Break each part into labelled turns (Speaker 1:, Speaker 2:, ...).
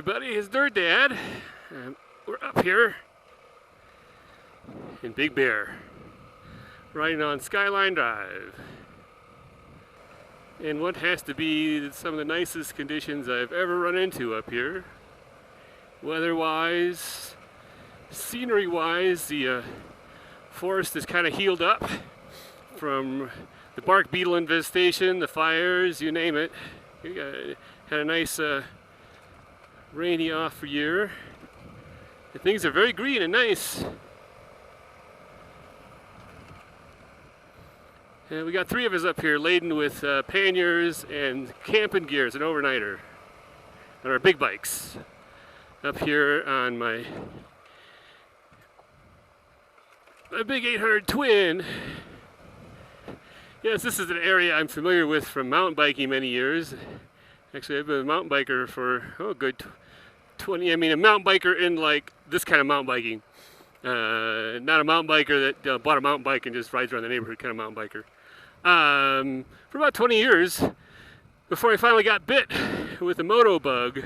Speaker 1: everybody, it's Dirt Dad. We're up here in Big Bear, riding on Skyline Drive. In what has to be some of the nicest conditions I've ever run into up here. Weather-wise, scenery-wise, the forest is kind of healed up from the bark beetle infestation, the fires, you name it. We had a nice rainy off year. And things are very green and nice. And we got 3 of us up here laden with panniers and camping gears and overnighter on our big bikes. Up here on my big 800 twin. Yes, this is an area I'm familiar with from mountain biking many years. Actually, I've been a mountain biker for, a good 20, a mountain biker in like this kind of mountain biking. Not a mountain biker that bought a mountain bike and just rides around the neighborhood kind of mountain biker. For about 20 years, before I finally got bit with a moto bug.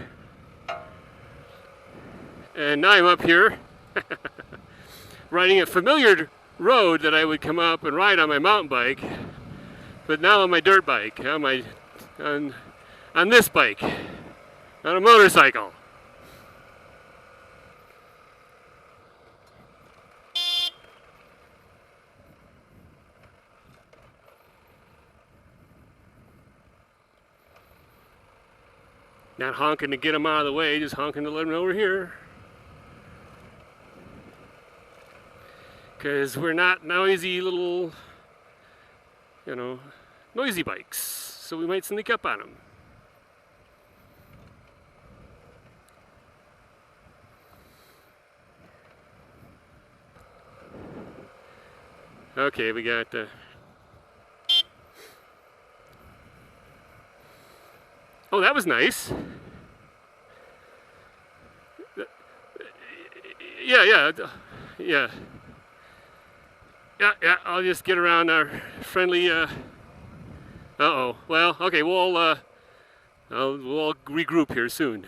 Speaker 1: And now I'm up here, riding a familiar road that I would come up and ride on my mountain bike. But now on my dirt bike, on this bike, on a motorcycle. Not honking to get them out of the way, just honking to let them know we're here. Because we're not noisy little, noisy bikes, so we might sneak up on them. Okay, we got oh, that was nice. Yeah. I'll just get around our friendly. Uh-oh. Well, okay. We'll regroup here soon.